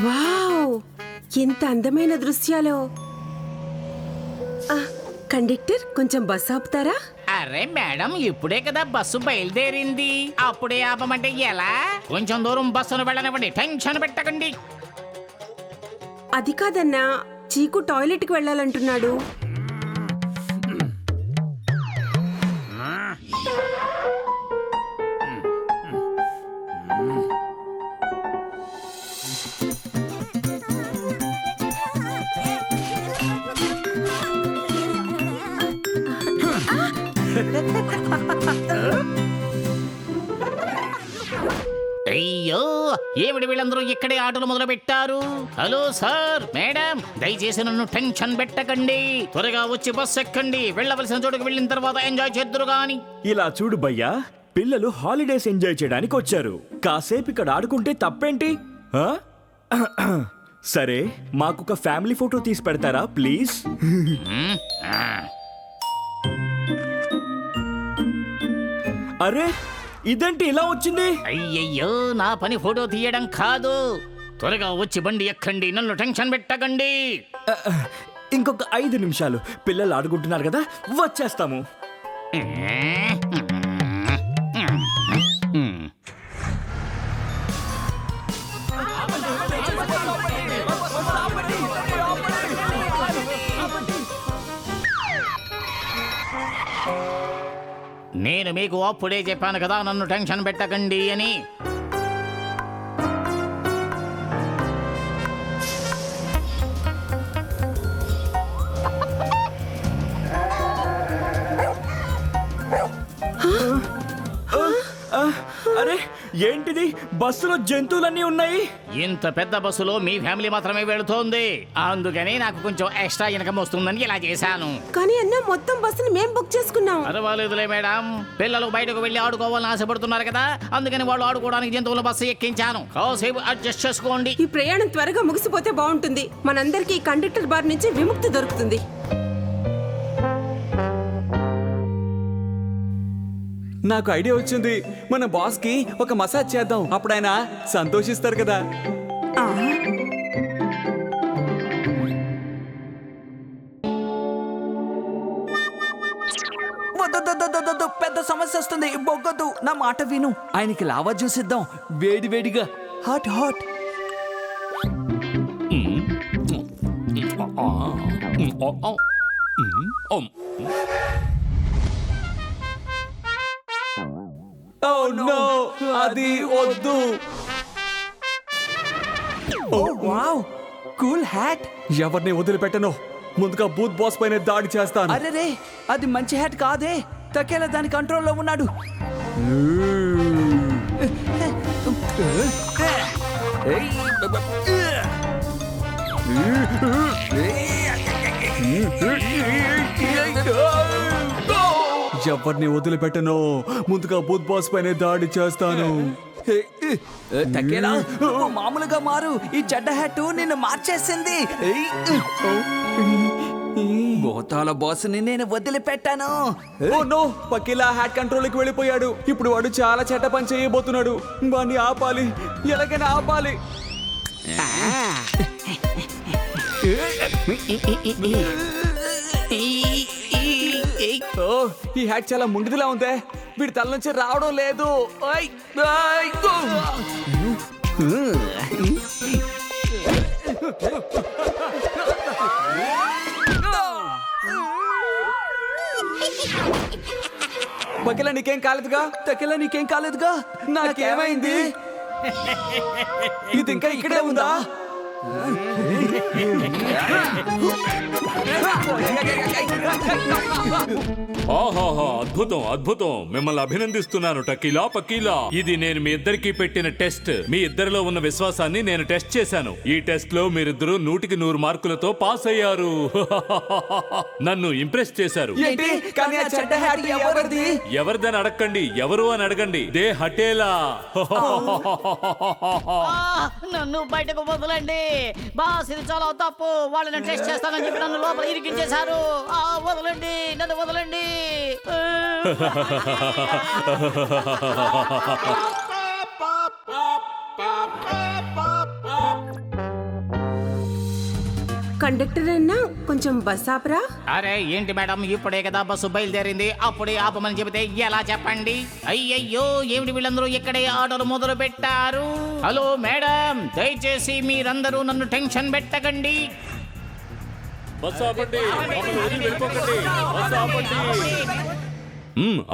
Wow, ఎంత అందమైన దృశ్యాలు. కండక్టర్, కొంచెం బస్ ఆపుతారా? అరే మేడం, ఇప్పుడే కదా బస్సు బయలుదేరింది, అప్పుడే ఆపమంటే ఎలా? కొంచెం దూరం బస్సును వెళ్ళనివ్వండి, టెన్షన్ పెట్టకండి. అది కాదన్నా, చీకు టాయిలెట్కి వెళ్ళాలంటున్నాడు. అయ్యో, ఏమిటి వీళ్ళందరూ ఇక్కడే ఆటలు మొదలు పెట్టారు? హలో సార్, మేడం, దయచేసి నన్ను టెన్షన్ పెట్టకండి. త్వరగా వచ్చి బస్ ఎక్కండి. వెళ్ళవలసిన చోటుకు వెళ్ళిన తర్వాత ఎంజాయ్ చేద్దురు గాని. ఇలా చూడు భయ్యా, పిల్లలు హాలిడేస్ ఎంజాయ్ చేయడానికి వచ్చారు. కాసేపు ఇక్కడ ఆడుకుంటే తప్పేంటి? ఆ? సరే, మాకొక ఫ్యామిలీ ఫోటో తీసి పెడతారా ప్లీజ్? అరే, ఇదేంటి ఇలా వచ్చింది? అయ్యయ్యో, నా పని ఫోటో తీయడం కాదు. త్వరగా వచ్చి బండి ఎక్కండి, నన్ను టెన్షన్ పెట్టకండి. ఇంకొక 5 నిమిషాలు. పిల్లలు ఆడుకుంటున్నారు కదా, వచ్చేస్తాము. నేను మీకు అప్పుడే చెప్పాను కదా, నన్ను టెన్షన్ పెట్టకండి అని. అరే, ఏంటిది? బస్సులో జంతువులన్నీ ఉన్నాయి. ఇంత పెద్ద బస్సులో మీ ఫ్యామిలీ మాత్రమే వెళుతోంది, అందుకని నాకు కొంచెం ఎక్స్ట్రా ఇన్కమ్ వస్తుందని ఇలా చేశాను. కానీ అన్న, మొత్తం బస్సుని మేం బుక్ చేసుకున్నాం. పర్వాలేదులే మేడం, పిల్లలు బయటకు వెళ్ళి ఆడుకోవాలని ఆశపడుతున్నారు కదా, అందుకని వాళ్ళు ఆడుకోవడానికి జంతువుల బస్సు ఎక్కించాను. కాసేపు అడ్జస్ట్ చేసుకోండి. ఈ ప్రయాణం త్వరగా ముగిసిపోతే బాగుంటుంది. మనందరికీ ఈ కండక్టర్ బార్ నుంచి విముక్తి దొరుకుతుంది. నాకు ఐడియా వచ్చింది. మన బాస్ కి ఒక మసాజ్ చేద్దాం, అప్పుడు ఆయన సంతోషిస్తారు కదా. పెద్ద సమస్య వస్తుంది, బొగ్గొద్దు, నా మాట విను. ఆయనకి లావా జ్యూస్ ఇద్దాం, వేడి వేడిగా, హాట్ హాట్. Oh no, అది వద్దు. Oh wow, cool hat. ఎవరిని వదిలిపెట్టను. ముందుగా బూత్ బాస్ పైన దాడి చేస్తాను. అరే రే, అది మంచి హ్యాట్ కాదే. తకేలా దాని కంట్రోల్లో ఉన్నాడు. ఎవరిని వదిలిపెట్టను. ముందుగా బూత్ బాస్ పైన దాడి చేస్తాను. తగ్గేలా మామూలుగా మారు. ఈ చెడ్డ హ్యాట్ నిన్ను మార్చేసింది. భూతాల బాస్ ని నేను వదిలిపెట్టాను. ఓ నో, పకిలా హ్యాట్ కంట్రోల్కి వెళ్ళిపోయాడు. ఇప్పుడు వాడు చాలా చెడ్డ పని చేయబోతున్నాడు. వాడిని ఆపాలి, ఎలాగైనా ఆపాలి. ఈ హ్యాట్ చాలా ముండిదిలా ఉందే. వీడి తల నుంచి రావడం లేదు. బకిలా నీకేం కాలేదుగా? తకిలా నీకేం కాలేదుగా? నాకేమైంది? ఇది ఇంకా ఇక్కడే ఉందా? ఆహాహా, అద్భుతం అద్భుతం, మిమ్మల్ని అభినందిస్తున్నాను టకీలా పకీలా. ఇది నేను మీ ఇద్దరికి పెట్టిన టెస్ట్. మీ ఇద్దరిలో ఉన్న విశ్వాసాన్ని నేను టెస్ట్ చేశాను. ఈ టెస్ట్ లో మీరిద్దరూ 100కి 100 మార్కులతో పాస్ అయ్యారు. నన్ను ఇంప్రెస్ చేశారు. ఎవరిదని అడగండి, ఎవరు అని అడగండి. దే హటేలా. నన్ను బయటకు వదలండి బాస్, ఇది చాలా తప్పు. వాళ్ళని టెస్ట్ చేస్తానని చెప్పి నన్ను లోపల ఇరికించేశారు. వదలండి, నన్ను వదలండి. కండక్టర్ అన్నా కొంచెం బస్ ఆపరా. అరే ఏంటి మేడం, ఇప్పుడే కదా బస్సు బయలుదేరింది, అప్పుడే ఆపమని చెబితే ఎలా చెప్పండి? అయ్యయ్యో, ఏమిటి వీళ్ళందరూ ఇక్కడే ఆటోలు మొదలు పెట్టారు? హలో మేడం, దయచేసి మీరందరూ నన్ను టెన్షన్ పెట్టకండి. బస్సు ఆపండి, మమ్మల్ని వదిలి వెళ్ళిపోకండి. బస్సు ఆపండి.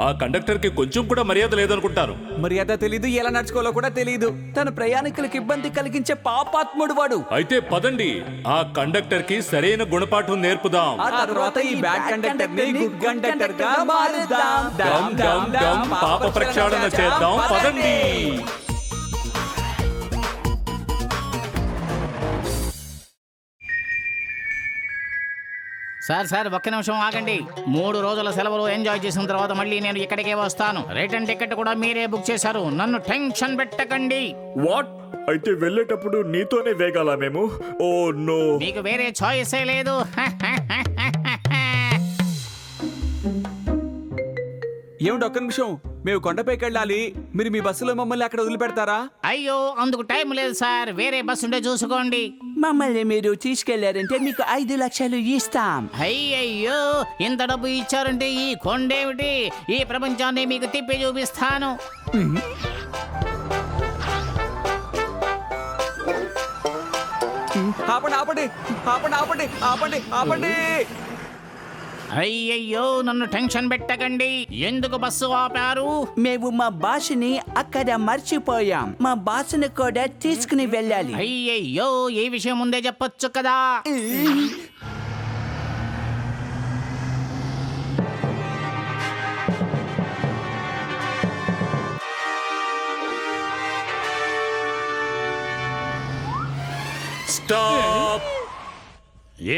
ఆ కండక్టర్ కి కొంచెం కూడా మర్యాద లేదనుకుంటాను. మర్యాద తెలీదు, ఎలా నడుచుకోవాలో కూడా తెలీదు. తన ప్రయాణికులకు ఇబ్బంది కలిగించే పాపాత్ముడు వాడు. అయితే పదండి, ఆ కండక్టర్ కి సరైన గుణపాఠం నేర్పుదాం. ఆ తర్వాత ఈ బ్యాడ్ కండక్టర్ ని గుడ్ కండక్టర్ గా మారుద్దాం. డమ్ డమ్ డమ్ పాప ప్రక్షాళన చేద్దాం, పదండి. సార్ ఒక్క నిమిషం ఆగండి. 3 రోజుల సెలవులు ఎంజాయ్ చేసిన తర్వాత మళ్ళీ నేను ఇక్కడికే వస్తాను. రిటర్న్ టికెట్ కూడా మీరే బుక్ చేశారు, నన్ను టెన్షన్ పెట్టకండి. వాట్? అయితే వెళ్ళేటప్పుడు నీతోనే వేగాలా మేము? Oh no. మీకు వేరే చాయిసే లేదు. ఏమిటి, ఒక్క నిమిషం, మేము కొండపైకి వెళ్ళాలి. మీరు మీ బస్సులో మమ్మల్ని అక్కడ వదిలిపెడతారా? అయ్యో, అందుకు టైం లేదు సార్, వేరే బస్సు ఉంటే చూసుకోండి. మమ్మల్ని మీరు తీసుకెళ్లారంటే మీకు 5 లక్షలు ఇస్తాం. అయ్యయ్యో, ఇంత డబ్బు ఇచ్చారంటే ఈ కొండేమిటి, ఈ ప్రపంచాన్ని మీకు తిప్పి చూపిస్తాను. ఆపండి ఆపండి ఆపండి ఆపండి ఆపండి ఆపండి. అయ్యయ్యో, నన్ను టెన్షన్ పెట్టకండి. ఎందుకు బస్సు ఆపారు? మేము మా బాసుని అక్కడ మర్చిపోయాం. మా బాసుని కూడా తీసుకుని వెళ్ళాలి. అయ్యయ్యో, ఈ విషయం ముందే చెప్పొచ్చు కదా. స్టాప్.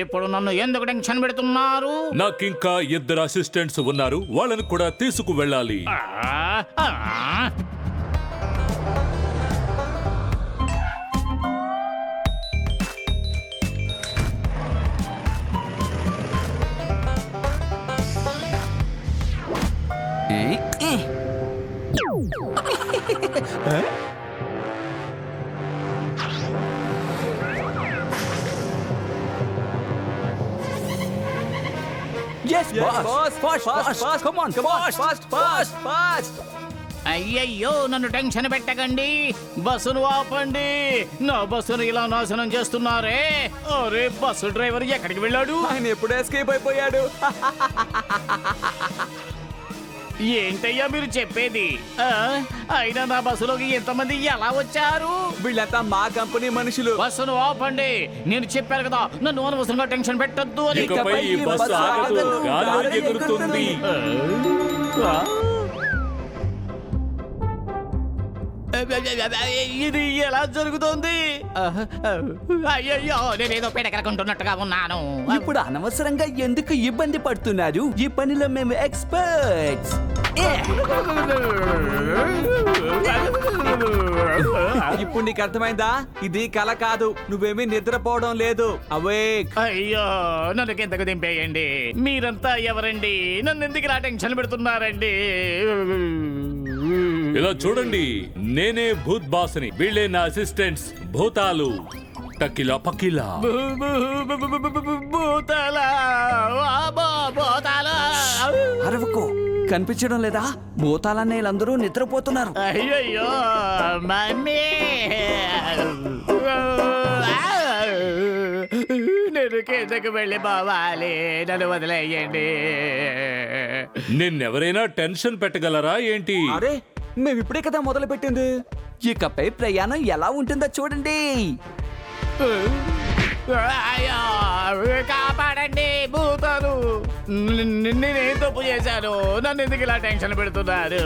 ఇప్పుడు నన్ను ఎందుకు టెన్షన్ పెడుతున్నారు? నాకింకా 2 అసిస్టెంట్స్ ఉన్నారు, వాళ్ళని కూడా తీసుకు వెళ్ళాలి. ఆ, ఆ. Yes, boss. Fast, fast, fast. Come on, Fast, fast, fast, fast. అయ్యయ్యో, నన్ను టెన్షన్ పెట్టకండి. బస్సును ఆపండి. నా బస్సును ఇలా నాశనం చేస్తున్నారే. అరే, బస్సు డ్రైవర్ ఎక్కడికి వెళ్ళాడు? ఆయన ఎప్పుడు ఎస్కేప్ అయిపోయాడు. ఏంటయ్యా మీరు చెప్పేది? అయినా నా బస్సులోకి ఎంతమంది ఎలా వచ్చారు? వీళ్ళంతా మా కంపెనీ మనుషులు. బస్సును ఆపండి. నేను చెప్పాను కదా, నన్ను అనవసరంగా టెన్షన్ పెట్టద్దు అని. ఇకపై ఈ బస్సు ఆగదు, గాల్లో ఎగురుతుంది. ఇది ఎలా జరుగుతోంది? అయ్యయ్యో, నేనేదో పెడకరకుంటున్నట్టుగా ఉన్నాను. ఇప్పుడు అనవసరంగా ఎందుకు ఇబ్బంది పడుతున్నారు? ఈ పనిలో మేము ఎక్స్పర్ట్స్. ఇప్పుడు నీకు అర్థమైందా? ఇది కల కాదు, నువ్వేమీ నిద్రపోవడం లేదు. అవేక్. అయ్యో, నన్ను కిందకు దింపేయండి. మీరంతా ఎవరండి? నన్ను ఎందుకు ఇలా టెన్షన్ పెడుతున్నారండి? ఇలా చూడండి, నేనే భూత్ బాస్ని, వీళ్ళే నా అసిస్టెంట్స్ భూతాలు. టకిలా పకిలా. భూతాలా? అబ్బో, భూతాలా? అరవకు, కనిపించడం లేదా? భూతాలన్న వీళ్ళందరూ నిద్రపోతున్నారు. అయ్యయ్యో, మమ్మీ, నేను కిందకు వెళ్ళి పోవాలి. నన్ను వదిలేయండి. నిన్నెవరైనా టెన్షన్ పెట్టగలరా ఏంటి? అరే, మేము ఇప్పుడే కదా మొదలు పెట్టింది. ఇకపై ప్రయాణం ఎలా ఉంటుందో చూడండి. అయ్యో, కాపాడండి భూతాలు. నేనేం తప్పు చేశాను? నన్ను ఎందుకు ఇలా టెన్షన్ పెడుతున్నారు?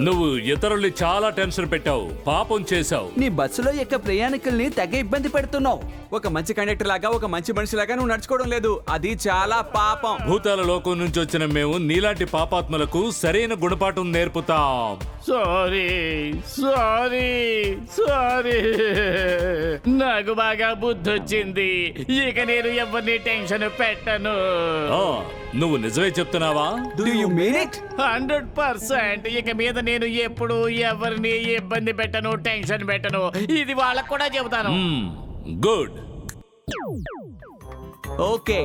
నువ్వు ఇతరుల్ని చాలా టెన్షన్ పెట్టావు, పాపం చేశావు. నీ బస్సులో యొక్క ప్రయాణికుల్ని తెగ ఇబ్బంది పెడుతున్నావు. ఒక మంచి కండక్టర్ లాగా, ఒక మంచి మనిషిలాగా నువ్వు నడుచుకోవడం లేదు. అది చాలా పాపం. భూతాల లోకం నుంచి వచ్చిన మేము నీలాంటి పాపాత్మలకు సరైన గుణపాఠం నేర్పుతాం. సారీ సారీ సారీ, నాకు బాగా బుద్ధి వచ్చింది. ఇక నేను ఎవరిని టెన్షన్ పెట్టను. ఆ, నువ్వు నిజమే చెప్తున్నావా? Do you mean it? 100%. ఇక మీద నేను ఎప్పుడు ఎవరిని ఇబ్బంది పెట్టను, టెన్షన్ పెట్టను. ఇది వాళ్ళకు కూడా చెబుతాను. గుడ్. ఓకే,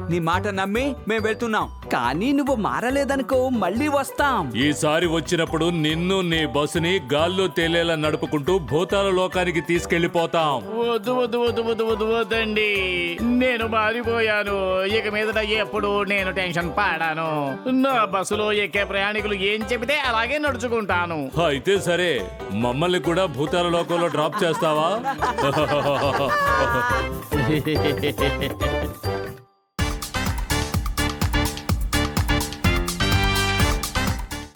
నీ మాట నమ్మి మేము వెళ్తున్నాం. కానీ నువ్వు మారలేదనుకో మళ్ళీ వస్తాం. ఈసారి వచ్చినప్పుడు నిన్ను నీ బస్సుని గాల్లో తేలేలా నడుపుకుంటూ భూతాల లోకానికి తీసుకెళ్లిపోతాం. వద్దు వద్దు వద్దు వద్దు వద్దు వద్దండి, నేను మారిపోయాను. ఇక మీదట ఎప్పుడు నేను టెన్షన్ పాడాను. నా బస్సులో ఎక్కే ప్రయాణికులు ఏం చెబితే అలాగే నడుచుకుంటాను. అయితే సరే, మమ్మల్ని కూడా భూతాల లోకంలో డ్రాప్ చేస్తావా?